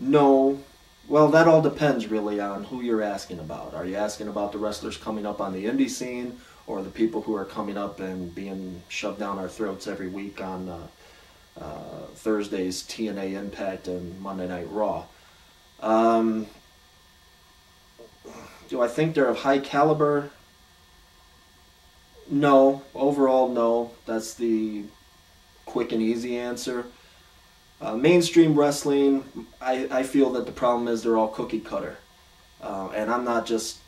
No. Well, that all depends really on who you're asking about. Are you asking about the wrestlers coming up on the indie scene, or the people who are coming up and being shoved down our throats every week on Thursday's TNA Impact and Monday Night Raw? Um, do I think they're of high caliber? No. Overall, no. That's the quick and easy answer. Mainstream wrestling, I feel that the problem is they're all cookie cutter. And I'm not just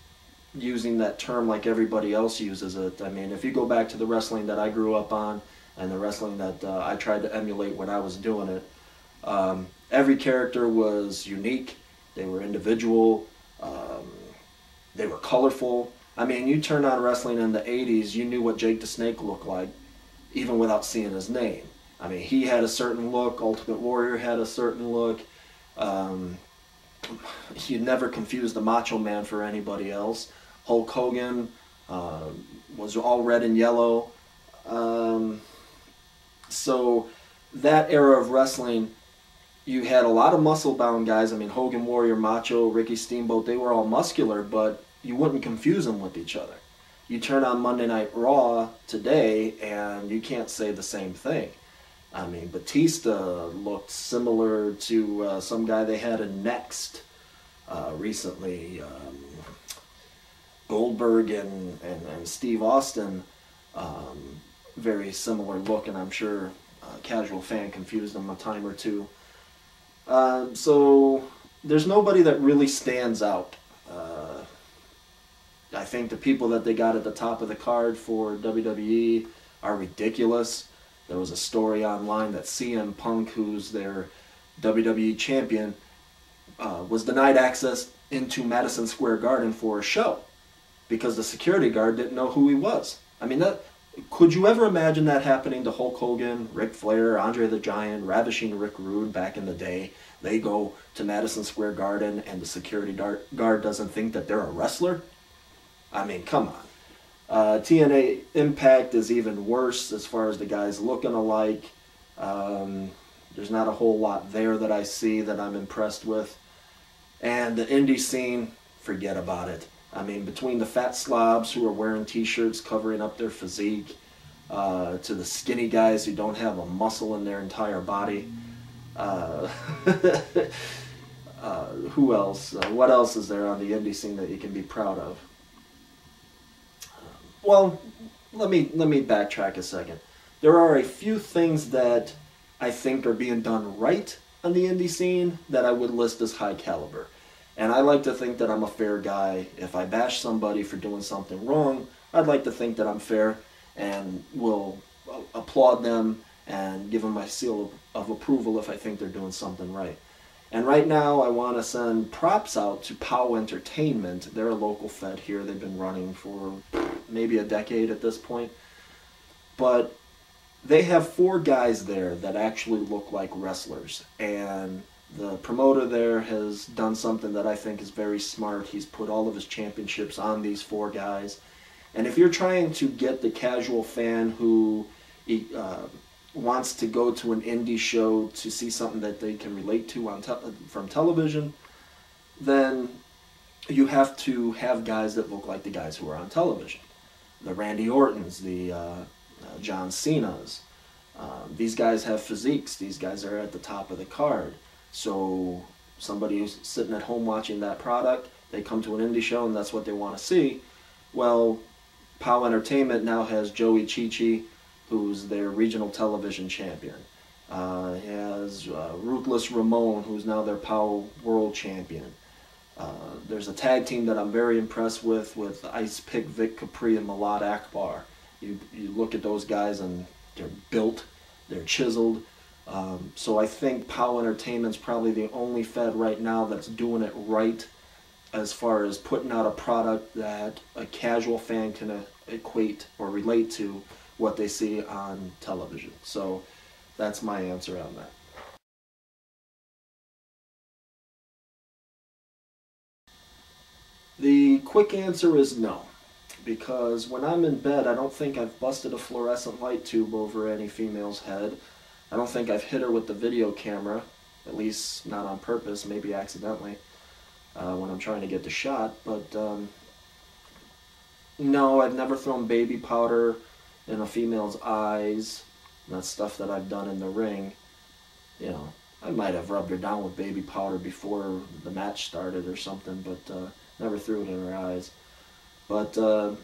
using that term like everybody else uses it. I mean, if you go back to the wrestling that I grew up on and the wrestling that I tried to emulate when I was doing it, every character was unique. They were individual. They were colorful. I mean, you turn on wrestling in the 80s, you knew what Jake the Snake looked like, even without seeing his name. I mean, he had a certain look. Ultimate Warrior had a certain look. You never confused the Macho Man for anybody else. Hulk Hogan was all red and yellow. So that era of wrestling, you had a lot of muscle-bound guys. I mean, Hogan, Warrior, Macho, Ricky Steamboat, they were all muscular, but you wouldn't confuse them with each other. You turn on Monday Night Raw today, and you can't say the same thing. I mean, Batista looked similar to some guy they had in Next recently. Goldberg and Steve Austin, very similar look, and I'm sure a casual fan confused them a time or two. So there's nobody that really stands out. I think the people that they got at the top of the card for WWE are ridiculous. There was a story online that CM Punk, who's their WWE champion, was denied access into Madison Square Garden for a show because the security guard didn't know who he was. I mean, could you ever imagine that happening to Hulk Hogan, Ric Flair, Andre the Giant, Ravishing Rick Rude back in the day? They go to Madison Square Garden and the security guard doesn't think that they're a wrestler? I mean, come on. TNA Impact is even worse as far as the guys looking alike. There's not a whole lot there that I see that I'm impressed with. And the indie scene, forget about it. I mean, between the fat slobs who are wearing t-shirts covering up their physique, to the skinny guys who don't have a muscle in their entire body. Who else? What else is there on the indie scene that you can be proud of? Well, let me backtrack a second. There are a few things that I think are being done right on the indie scene that I would list as high caliber. And I like to think that I'm a fair guy. If I bash somebody for doing something wrong, I'd like to think that I'm fair and will applaud them and give them my seal of approval if I think they're doing something right. And right now, I want to send props out to POW Entertainment. They're a local fed here. They've been running for maybe a decade at this point. But they have 4 guys there that actually look like wrestlers. And the promoter there has done something that I think is very smart. He's put all of his championships on these 4 guys. And if you're trying to get the casual fan who wants to go to an indie show to see something that they can relate to from television, then you have to have guys that look like the guys who are on television. The Randy Ortons, the John Cenas. These guys have physiques. These guys are at the top of the card. So somebody who's sitting at home watching that product, they come to an indie show and that's what they want to see. Well, POW Entertainment now has Joey Chichi, who's their regional television champion. He has Ruthless Ramon, who's now their POW World Champion. There's a tag team that I'm very impressed with Ice Pick Vic Capri and Malad Akbar. You look at those guys and they're built, they're chiseled. So I think POW Entertainment's probably the only fed right now that's doing it right as far as putting out a product that a casual fan can equate or relate to what they see on television. So that's my answer on that. The quick answer is no, because when I'm in bed, I don't think I've busted a fluorescent light tube over any female's head. I don't think I've hit her with the video camera. at least not on purpose, maybe accidentally, when I'm trying to get the shot. But no, I've never thrown baby powder in a female's eyes. That's stuff that I've done in the ring. You know, I might have rubbed her down with baby powder before the match started or something, but never threw it in her eyes. But the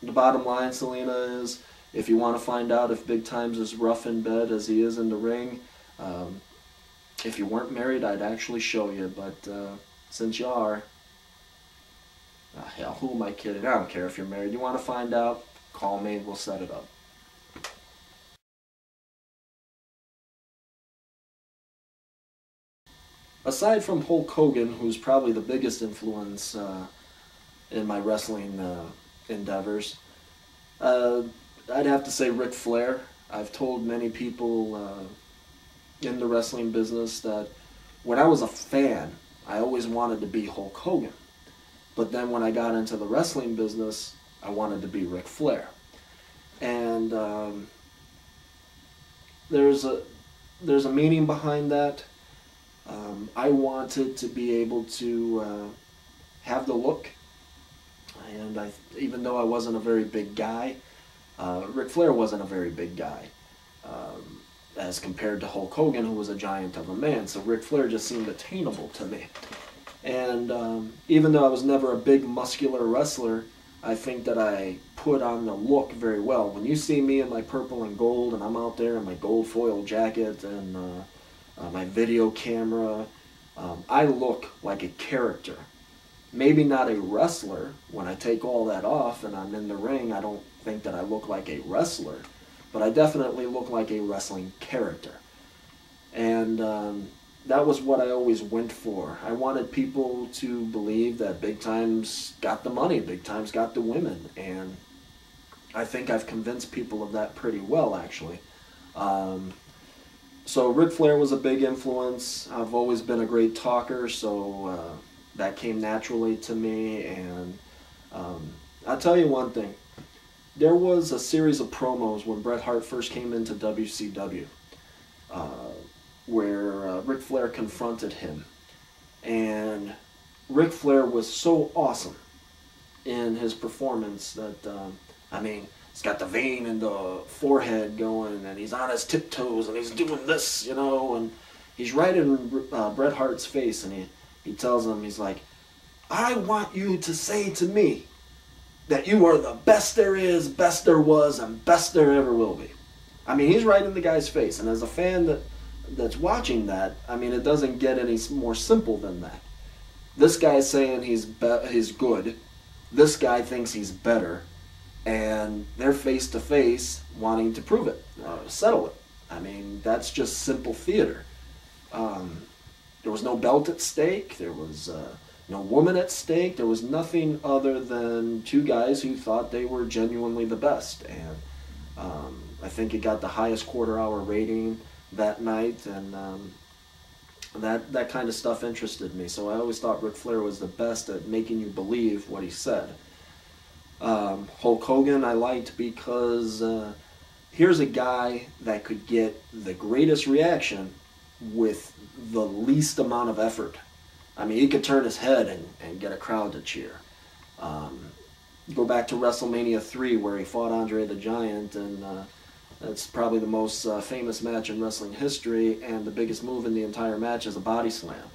bottom line, Selena, is if you want to find out if Bigtime's as rough in bed as he is in the ring, if you weren't married, I'd actually show you. But since you are, hell, who am I kidding? I don't care if you're married. You want to find out, call me, we'll set it up. Aside from Hulk Hogan, who's probably the biggest influence in my wrestling endeavors, I'd have to say Ric Flair. I've told many people in the wrestling business that when I was a fan, I always wanted to be Hulk Hogan. But then when I got into the wrestling business, I wanted to be Ric Flair. And there's a meaning behind that. I wanted to be able to have the look, and even though I wasn't a very big guy, Ric Flair wasn't a very big guy as compared to Hulk Hogan, who was a giant of a man. So Ric Flair just seemed attainable to me. And even though I was never a big muscular wrestler, I think that I put on the look very well. When you see me in my purple and gold, and I'm out there in my gold foil jacket and my video camera, I look like a character. Maybe not a wrestler. When I take all that off and I'm in the ring, I don't think that I look like a wrestler, but I definitely look like a wrestling character. And that was what I always went for. I wanted people to believe that Big Time's got the money, Big Time's got the women, and I think I've convinced people of that pretty well, actually. So Ric Flair was a big influence. I've always been a great talker, so that came naturally to me. And I'll tell you one thing. There was a series of promos when Bret Hart first came into WCW where Ric Flair confronted him. And Ric Flair was so awesome in his performance that, I mean, he's got the vein in the forehead going, and he's on his tiptoes, and he's doing this, you know, and he's right in Bret Hart's face, and he tells him, he's like, I want you to say to me that you are the best there is, best there was, and best there ever will be. I mean, he's right in the guy's face, and as a fan that's watching that, I mean, it doesn't get any more simple than that. This guy's saying he's good. This guy thinks he's better. And they're face to face wanting to prove it, settle it. I mean, that's just simple theater. There was no belt at stake. There was no woman at stake. There was nothing other than two guys who thought they were genuinely the best. And I think it got the highest quarter-hour rating that night, and that kind of stuff interested me. So I always thought Ric Flair was the best at making you believe what he said. Hulk Hogan I liked because here's a guy that could get the greatest reaction with the least amount of effort. I mean, he could turn his head and get a crowd to cheer. Go back to WrestleMania 3 where he fought Andre the Giant, and that's probably the most famous match in wrestling history, and the biggest move in the entire match is a body slam.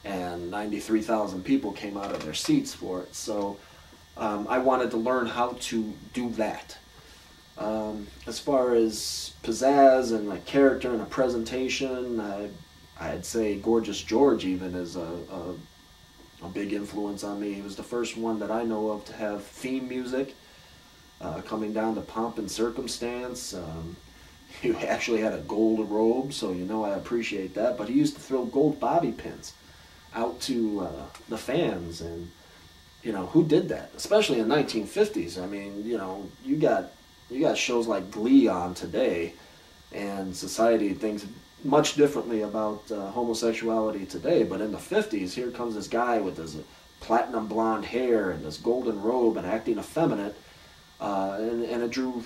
And 93,000 people came out of their seats for it. So I wanted to learn how to do that. As far as pizzazz and a character and a presentation, I'd say Gorgeous George even is a big influence on me. He was the first one that I know of to have theme music, coming down to Pomp and Circumstance. He actually had a gold robe, so you know I appreciate that. But he used to throw gold bobby pins out to the fans, and you know, who did that? Especially in the 1950s. I mean, you know, you got shows like Glee on today, and society thinks much differently about homosexuality today. But in the 50s, here comes this guy with his platinum blonde hair and this golden robe and acting effeminate, and it drew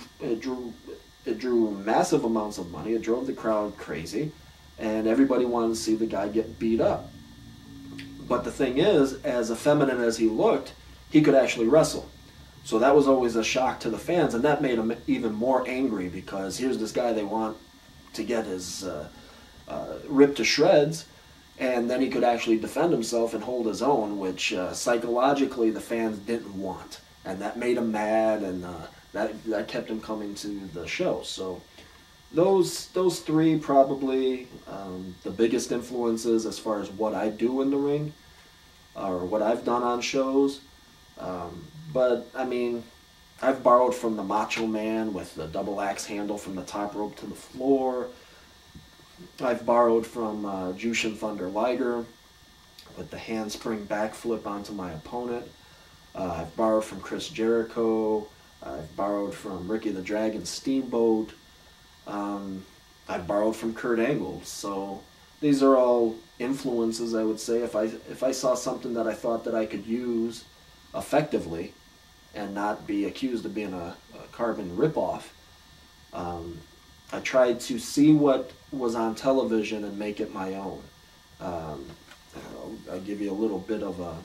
massive amounts of money. It drove the crowd crazy, and everybody wanted to see the guy get beat up. But the thing is, as effeminate as he looked, he could actually wrestle. So that was always a shock to the fans, and that made them even more angry, because here's this guy they want to get his ripped to shreds, and then he could actually defend himself and hold his own, which psychologically the fans didn't want. And that made him mad, and that kept him coming to the show. So those three probably the biggest influences as far as what I do in the ring, or what I've done on shows. But I mean, I've borrowed from the Macho Man with the double axe handle from the top rope to the floor. I've borrowed from Jushin Thunder Liger with the handspring backflip onto my opponent. I've borrowed from Chris Jericho. I've borrowed from Ricky the Dragon Steamboat. I've borrowed from Kurt Angle. So these are all influences, I would say. If I saw something that I thought that I could use effectively and not be accused of being a carbon ripoff, I tried to see what was on television and make it my own. I'll give you a little bit of a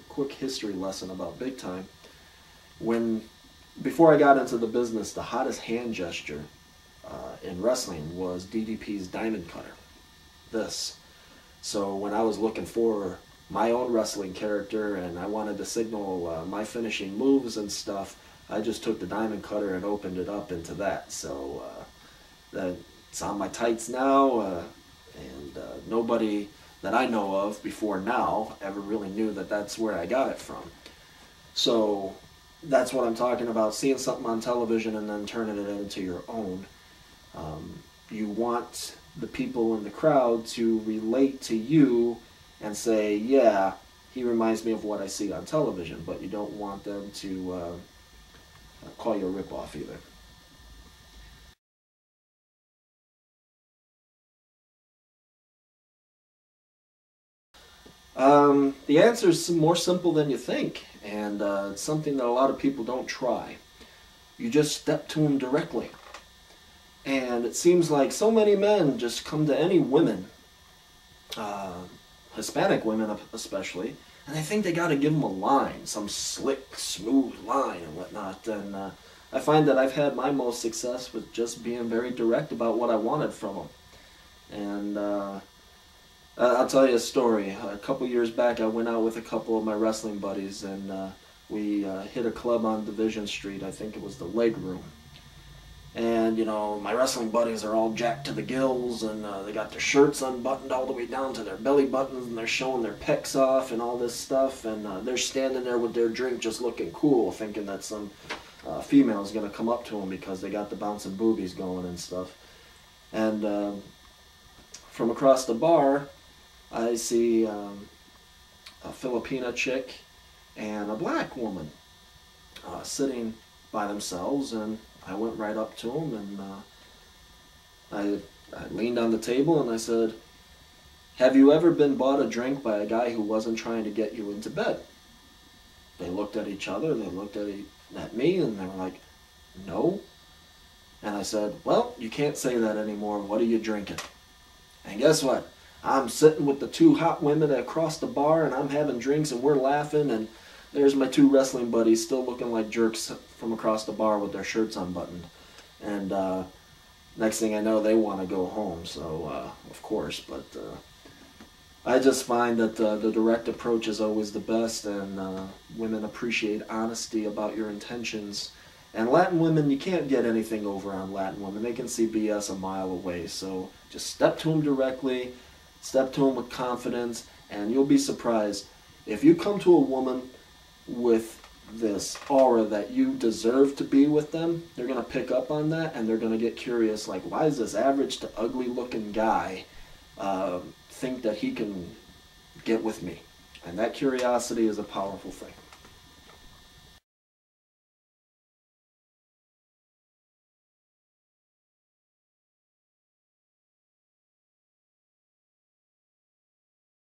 quick history lesson about Bigtime. Before I got into the business, the hottest hand gesture in wrestling was DDP's Diamond Cutter. This. So when I was looking for my own wrestling character and I wanted to signal my finishing moves and stuff, I just took the Diamond Cutter and opened it up into that. So it's on my tights now, and nobody that I know of before now ever really knew that that's where I got it from. So that's what I'm talking about, seeing something on television and then turning it into your own. You want the people in the crowd to relate to you and say, yeah, he reminds me of what I see on television, but you don't want them to call you a ripoff either. The answer is more simple than you think, and it's something that a lot of people don't try. You just step to them directly. And it seems like so many men just come to any women, Hispanic women especially, and they think they got to give them a line, some slick, smooth line and whatnot. And I find that I've had my most success with just being very direct about what I wanted from them. And I'll tell you a story. A couple years back, I went out with a couple of my wrestling buddies, and we hit a club on Division Street. I think it was the Leg Room. And, you know, my wrestling buddies are all jacked to the gills, and they got their shirts unbuttoned all the way down to their belly buttons, and they're showing their pecs off and all this stuff. And they're standing there with their drink just looking cool, thinking that some female is going to come up to them because they got the bouncing boobies going and stuff. And from across the bar, I see a Filipina chick and a black woman sitting by themselves, and I went right up to them, and I leaned on the table and I said, "Have you ever been bought a drink by a guy who wasn't trying to get you into bed?" They looked at each other, they looked at me, and they were like, "No." And I said, "Well, you can't say that anymore. What are you drinking?" And guess what? I'm sitting with the two hot women across the bar, and I'm having drinks, and we're laughing, and there's my two wrestling buddies still looking like jerks from across the bar with their shirts unbuttoned. And next thing I know, they want to go home, so of course. But I just find that the direct approach is always the best, and women appreciate honesty about your intentions. And Latin women, you can't get anything over on Latin women. They can see BS a mile away. So just step to them directly, step to them with confidence, and you'll be surprised. If you come to a woman with this aura that you deserve to be with them, they're going to pick up on that, and they're going to get curious, like, why is this average to ugly looking guy think that he can get with me? And that curiosity is a powerful thing.